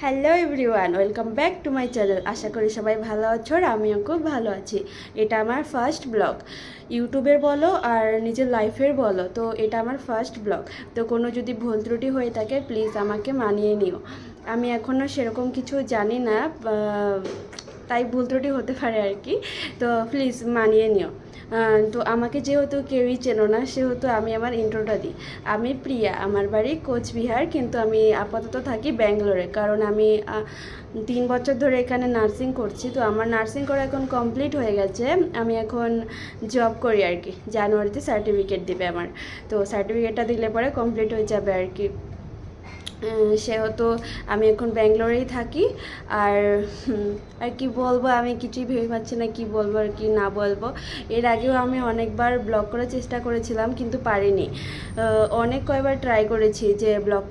Hello everyone, welcome back to my channel. আশা করি সবাই ভালো আছো আর আমিও খুব ভালো আছি। এটা আমার ফার্স্ট ব্লগ, ইউটিউবের বলো আর নিজের লাইফের বলো, তো এটা আমার ফার্স্ট ব্লগ। তো কোনো যদি ভুল ত্রুটি হয়ে থাকে প্লিজ আমাকে মানিয়ে নিও। আমি এখনও সেরকম কিছু জানি না, তাই ভুল ত্রুটি হতে পারে আর কি, তো প্লিজ মানিয়ে নিও। তো আমাকে যেহেতু কেউই চেনো না সেহেতু আমি আমার ইন্ট্রোটা দিই। আমি প্রিয়া, আমার বাড়ি কোচবিহার, কিন্তু আমি আপাতত থাকি ব্যাঙ্গালোরে, কারণ আমি 3 বছর ধরে এখানে নার্সিং করছি। তো আমার নার্সিং করা এখন কমপ্লিট হয়ে গেছে, আমি এখন জব করি আর কি। জানুয়ারিতে সার্টিফিকেট দিবে আমার, তো সার্টিফিকেটটা দিলে পরে কমপ্লিট হয়ে যাবে আর কি। সেহেতু আমি এখন ব্যাঙ্গালোরেই থাকি। আর আর কি বলবো, আমি কিছুই ভেবে পাচ্ছি না কি বলবো আর কি না বলবো। এর আগেও আমি অনেকবার ব্লগ করার চেষ্টা করেছিলাম কিন্তু পারিনি। অনেক কয়বার ট্রাই করেছি যে ব্লগ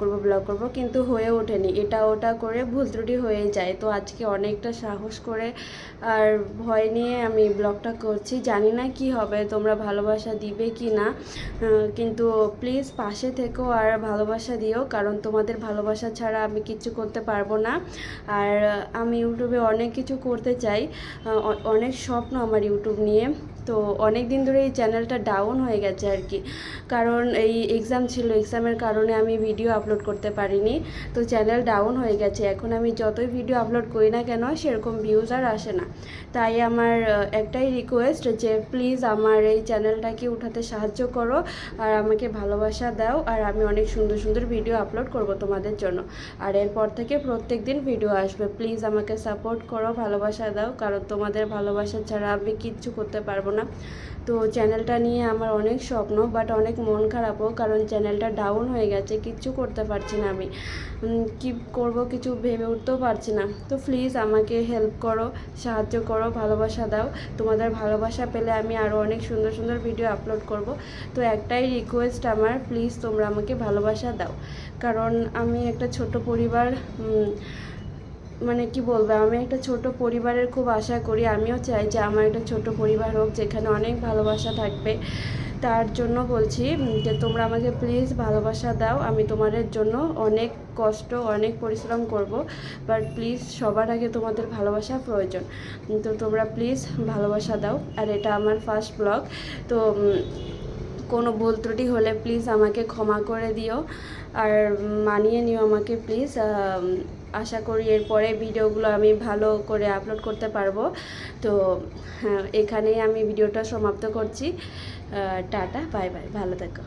করব কিন্তু হয়ে ওঠেনি, এটা ওটা করে ভুল ত্রুটি হয়ে যায়। তো আজকে অনেকটা সাহস করে আর ভয় নিয়ে আমি ব্লগটা করছি। জানি না কি হবে, তোমরা ভালোবাসা দিবে কি না, কিন্তু প্লিজ পাশে থেকো আর ভালোবাসা দিও, কারণ তোমাদের ভালোবাসা ছাড়া আমি কিছু করতে পারবো না। আর আমি ইউটিউবে অনেক কিছু করতে চাই, অনেক স্বপ্ন আমার ইউটিউব নিয়ে। তো অনেক দিন ধরে এই চ্যানেলটা ডাউন হয়ে গেছে আর কি, কারণ এই এক্সাম ছিল, এক্সামের কারণে আমি ভিডিও আপলোড করতে পারিনি। তো চ্যানেল ডাউন হয়ে গেছে। এখন আমি যতই ভিডিও আপলোড করি না কেন সেরকম ভিউজ আর আসে না। তাই আমার একটাই রিকোয়েস্ট যে প্লিজ আমার এই চ্যানেলটাকে উঠাতে সাহায্য করো আর আমাকে ভালোবাসা দাও, আর আমি অনেক সুন্দর সুন্দর ভিডিও আপলোড করব তোমাদের জন্য। আর এরপর থেকে প্রত্যেক দিন ভিডিও আসবে। প্লিজ আমাকে সাপোর্ট করো, ভালোবাসা দাও, কারণ তোমাদের ভালোবাসা ছাড়া আমি কিচ্ছু করতে পারবো না। তো চ্যানেলটা নিয়ে আমার অনেক স্বপ্ন, বাট অনেক মন খারাপও, কারণ চ্যানেলটা ডাউন হয়ে গেছে, কিচ্ছু করতে পারছি না আমি। কি করব কিছু ভেবে উঠতেও পারছি না। তো প্লিজ আমাকে হেল্প করো, সাহায্য করো, ভালোবাসা দাও। তোমাদের ভালোবাসা পেলে আমি আরও অনেক সুন্দর সুন্দর ভিডিও আপলোড করব। তো একটাই রিকোয়েস্ট আমার, প্লিজ তোমরা আমাকে ভালোবাসা দাও, কারণ আমি একটা ছোট পরিবার, মানে কি বলবো, আমি একটা ছোট পরিবারের খুব আশা করি। আমিও চাই যে আমার একটা ছোট পরিবার হোক যেখানে অনেক ভালোবাসা থাকবে। তার জন্য বলছি যে তোমরা আমাকে প্লিজ ভালোবাসা দাও। আমি তোমাদের জন্য অনেক কষ্ট, অনেক পরিশ্রম করব, বাট প্লিজ সবার আগে তোমাদের ভালোবাসা প্রয়োজন। তো তোমরা প্লিজ ভালোবাসা দাও। আর এটা আমার ফার্স্ট ব্লগ, তো কোনো ভুল ত্রুটি হলে প্লিজ আমাকে ক্ষমা করে দিও আর মানিয়ে নিও আমাকে প্লিজ। আশা করি এরপরে ভিডিওগুলো আমি ভালো করে আপলোড করতে পারবো। তো এখানেই আমি ভিডিওটা সমাপ্ত করছি। টাটা, বাই বাই, ভালো থেকো।